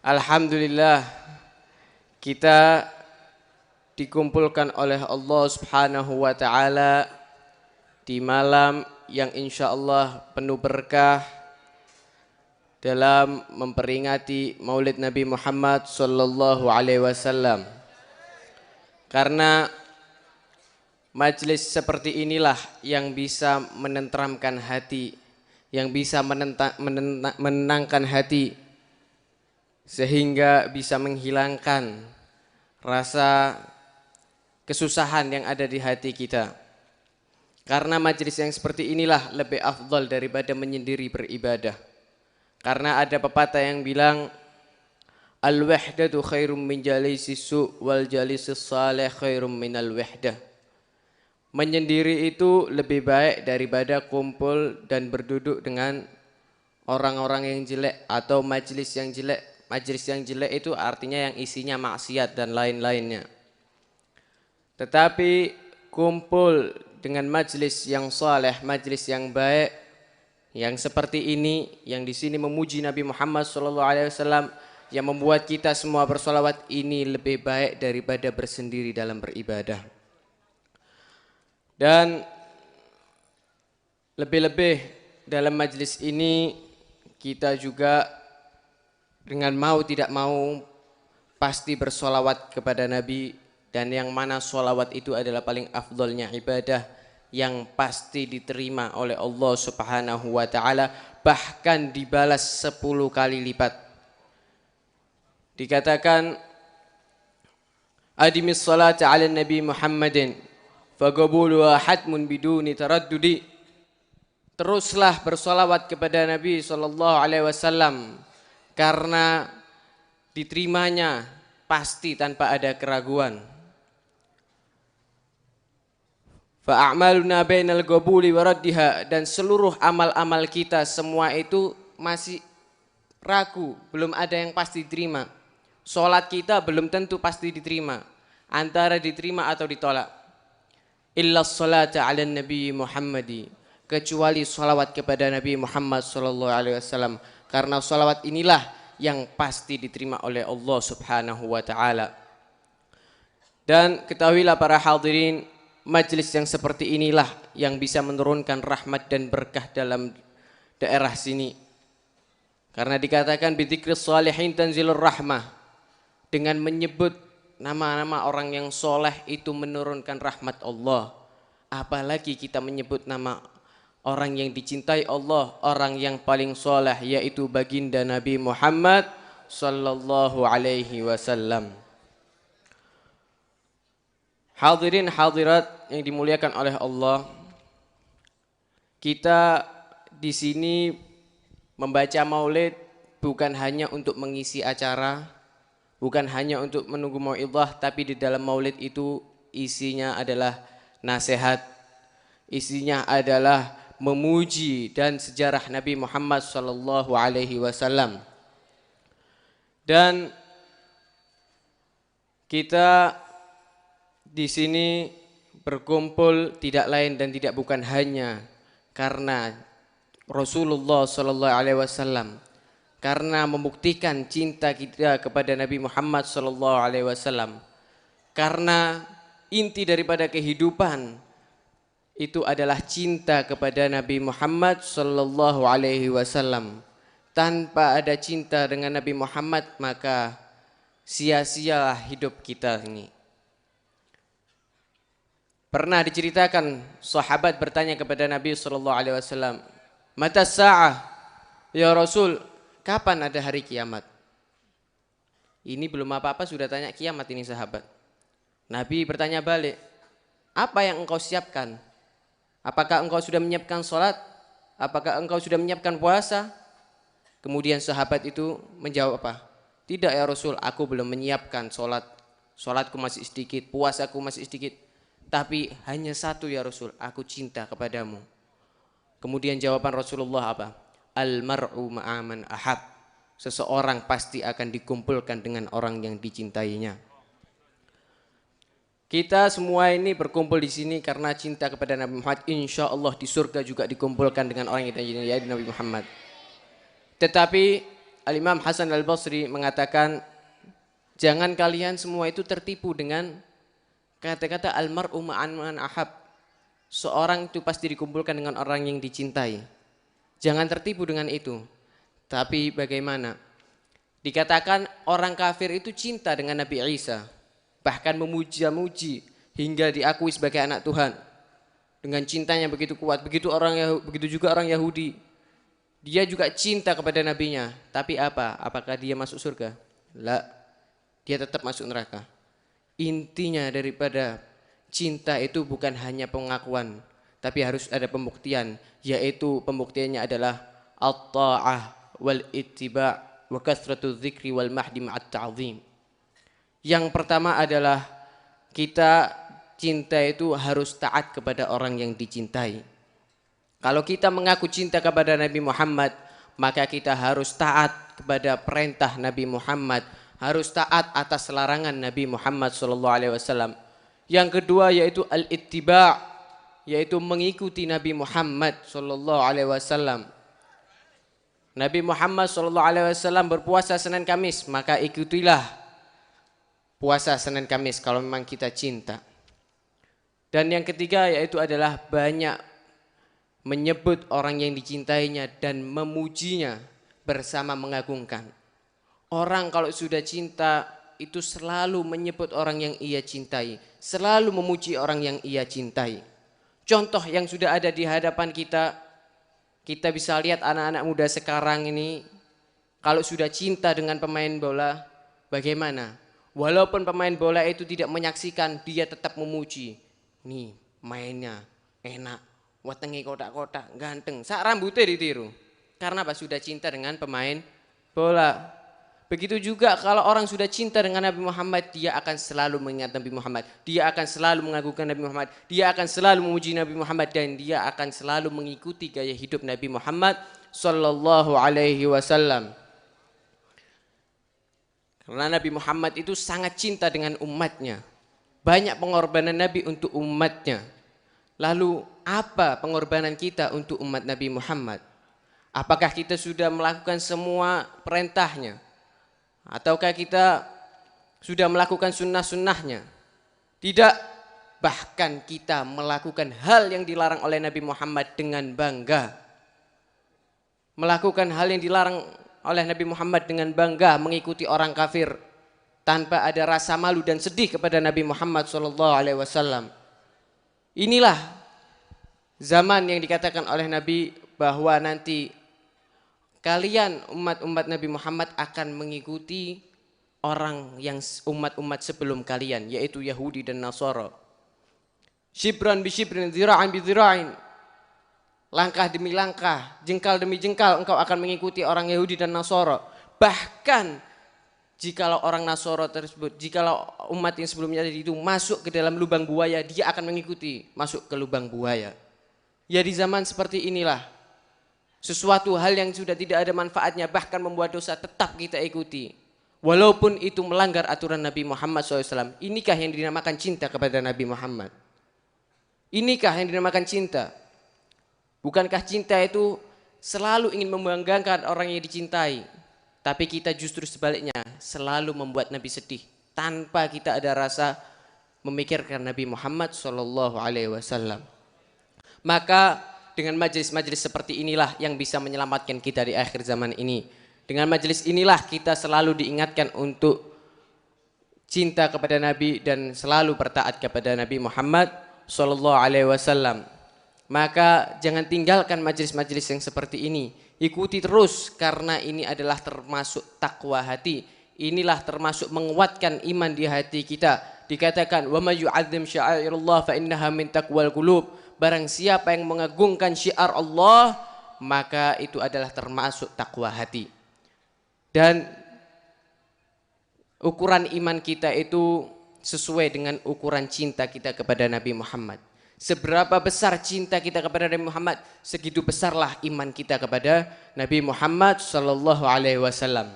Alhamdulillah kita dikumpulkan oleh Allah Subhanahu wa taala di malam yang insyaallah penuh berkah dalam memperingati Maulid Nabi Muhammad sallallahu alaihi wasallam. Karena majelis seperti inilah yang bisa menenteramkan hati, yang bisa menenangkan hati sehingga bisa menghilangkan rasa kesusahan yang ada di hati kita. Karena majelis yang seperti inilah lebih afdal daripada menyendiri beribadah. Karena ada pepatah yang bilang al-wahdatu khairum min jalisis su' wal jalisis salih khairum minal wahdah. Menyendiri itu lebih baik daripada kumpul dan berduduk dengan orang-orang yang jelek atau majelis yang jelek. Majelis yang jelek itu artinya yang isinya maksiat dan lain-lainnya. Tetapi kumpul dengan majelis yang saleh, majelis yang baik, yang seperti ini, yang di sini memuji Nabi Muhammad SAW, yang membuat kita semua bersolawat, ini lebih baik daripada bersendiri dalam beribadah. Dan lebih-lebih dalam majelis ini kita juga dengan mau tidak mau pasti bersolawat kepada Nabi, dan yang mana solawat itu adalah paling afdolnya ibadah yang pasti diterima oleh Allah Subhanahu wa taala, bahkan dibalas 10 kali lipat. Dikatakan adimis salata ala Nabi Muhammadin faqabuluha hatmun biduni taraddudi. Teruslah bersolawat kepada Nabi sallallahu alaihi wasallam karena diterimanya pasti tanpa ada keraguan. Fa'amaluna bainal qabuli wa raddiha, dan seluruh amal-amal kita semua itu masih ragu, belum ada yang pasti diterima. Salat kita belum tentu pasti diterima, antara diterima atau ditolak. Illa salata 'alan nabi Muhammadi, kecuali salawat kepada Nabi Muhammad sallallahu alaihi wasallam, karena salawat inilah yang pasti diterima oleh Allah Subhanahu wa taala. Dan ketahuilah para hadirin, majelis yang seperti inilah yang bisa menurunkan rahmat dan berkah dalam daerah sini. Karena dikatakan bidzikris shalihin tanzilur rahmah, dengan menyebut nama-nama orang yang soleh itu menurunkan rahmat Allah. Apalagi kita menyebut nama orang yang dicintai Allah, orang yang paling soleh, yaitu baginda Nabi Muhammad sallallahu alaihi wasallam. Hadirin hadirat yang dimuliakan oleh Allah, kita di sini membaca maulid bukan hanya untuk mengisi acara, bukan hanya untuk menunggu mau'idhah, tapi di dalam maulid itu isinya adalah nasihat, isinya adalah memuji dan sejarah Nabi Muhammad sallallahu alaihi wasallam. Dan kita di sini berkumpul tidak lain dan tidak bukan hanya karena Rasulullah sallallahu alaihi wasallam, karena membuktikan cinta kita kepada Nabi Muhammad sallallahu alaihi wasallam. Karena inti daripada kehidupan itu adalah cinta kepada Nabi Muhammad sallallahu alaihi wasallam. Tanpa ada cinta dengan Nabi Muhammad, maka sia-sialah hidup kita ini. Pernah diceritakan sahabat bertanya kepada Nabi sallallahu alaihi wasallam, "Mata sa'ah ya Rasul, kapan ada hari kiamat?" Ini belum apa-apa sudah tanya kiamat ini sahabat. Nabi bertanya balik, "Apa yang engkau siapkan? Apakah engkau sudah menyiapkan sholat? Apakah engkau sudah menyiapkan puasa?" Kemudian sahabat itu menjawab apa? "Tidak ya Rasul, aku belum menyiapkan sholat. Sholatku masih sedikit, puasaku masih sedikit. Tapi hanya satu ya Rasul, aku cinta kepadamu." Kemudian jawaban Rasulullah apa? "Al-mar'u ma'aman ahab." Seseorang pasti akan dikumpulkan dengan orang yang dicintainya. Kita semua ini berkumpul di sini karena cinta kepada Nabi Muhammad. Insya Allah di surga juga dikumpulkan dengan orang yang kita cintai, yaitu Nabi Muhammad. Tetapi Al-Imam Hasan Al-Basri mengatakan, jangan kalian semua itu tertipu dengan kata-kata almar'u ma'an man ahab. Seorang itu pasti dikumpulkan dengan orang yang dicintai. Jangan tertipu dengan itu. Tapi bagaimana? Dikatakan orang kafir itu cinta dengan Nabi Isa. Bahkan memuji-muji hingga diakui sebagai anak Tuhan. Dengan cintanya begitu kuat. Begitu juga orang Yahudi. Dia juga cinta kepada nabinya. Tapi apa? Apakah dia masuk surga? La. Dia tetap masuk neraka. Intinya daripada cinta itu bukan hanya pengakuan, tapi harus ada pembuktian, yaitu pembuktiannya adalah at-ta'ah wal ittiba' wa kasratu dzikri wal mahdi ma'at ta'zim. Yang pertama adalah kita cinta itu harus taat kepada orang yang dicintai. Kalau kita mengaku cinta kepada Nabi Muhammad, maka kita harus taat kepada perintah Nabi Muhammad, harus taat atas larangan Nabi Muhammad SAW. Yang kedua yaitu al-ittiba', yaitu mengikuti Nabi Muhammad SAW. Nabi Muhammad SAW berpuasa Senin Kamis, maka ikutilah puasa Senin Kamis kalau memang kita cinta. Dan yang ketiga yaitu adalah banyak menyebut orang yang dicintainya dan memujinya bersama mengagungkan. Orang kalau sudah cinta itu selalu menyebut orang yang ia cintai, selalu memuji orang yang ia cintai. Contoh yang sudah ada di hadapan kita, kita bisa lihat anak-anak muda sekarang ini kalau sudah cinta dengan pemain bola, bagaimana? Walaupun pemain bola itu tidak menyaksikan, dia tetap memuji. Nih mainnya enak, wetenge kotak-kotak, ganteng, sak rambutnya ditiru. Karena apa? Sudah cinta dengan pemain bola. Begitu juga kalau orang sudah cinta dengan Nabi Muhammad, dia akan selalu mengingat Nabi Muhammad, dia akan selalu mengagungkan Nabi Muhammad, dia akan selalu memuji Nabi Muhammad, dan dia akan selalu mengikuti gaya hidup Nabi Muhammad sallallahu alaihi wasallam. Karena Nabi Muhammad itu sangat cinta dengan umatnya. Banyak pengorbanan Nabi untuk umatnya. Lalu apa pengorbanan kita untuk umat Nabi Muhammad? Apakah kita sudah melakukan semua perintahnya? Ataukah kita sudah melakukan sunnah-sunnahnya? Tidak, bahkan kita melakukan hal yang dilarang oleh Nabi Muhammad dengan bangga. Melakukan hal yang dilarang oleh Nabi Muhammad dengan bangga, mengikuti orang kafir tanpa ada rasa malu dan sedih kepada Nabi Muhammad SAW. Inilah zaman yang dikatakan oleh Nabi bahwa nanti kalian umat-umat Nabi Muhammad akan mengikuti orang yang umat-umat sebelum kalian, yaitu Yahudi dan Nasara. Shibran bi shibrin, zira'an bi zira'in. Langkah demi langkah, jengkal demi jengkal engkau akan mengikuti orang Yahudi dan Nasara. Bahkan jikalau orang Nasara tersebut, jikalau umat yang sebelumnya tadi itu masuk ke dalam lubang buaya, dia akan mengikuti masuk ke lubang buaya. Ya, di zaman seperti inilah sesuatu hal yang sudah tidak ada manfaatnya, bahkan membuat dosa, tetap kita ikuti. Walaupun itu melanggar aturan Nabi Muhammad SAW. Inikah yang dinamakan cinta kepada Nabi Muhammad? Inikah yang dinamakan cinta? Bukankah cinta itu selalu ingin membanggakan orang yang dicintai? Tapi kita justru sebaliknya, selalu membuat Nabi sedih. Tanpa kita ada rasa memikirkan Nabi Muhammad SAW. Maka dengan majelis-majelis seperti inilah yang bisa menyelamatkan kita di akhir zaman ini. Dengan majelis inilah kita selalu diingatkan untuk cinta kepada Nabi dan selalu bertaat kepada Nabi Muhammad SAW. Maka jangan tinggalkan majelis-majelis yang seperti ini. Ikuti terus karena ini adalah termasuk takwa hati. Inilah termasuk menguatkan iman di hati kita. Dikatakan wa may yu'azzim sya'airallah fa innaha min taqwal qulub. Barang siapa yang mengagungkan syiar Allah, maka itu adalah termasuk takwa hati. Dan ukuran iman kita itu sesuai dengan ukuran cinta kita kepada Nabi Muhammad. Seberapa besar cinta kita kepada Nabi Muhammad, segitu besarlah iman kita kepada Nabi Muhammad sallallahu alaihi wasallam.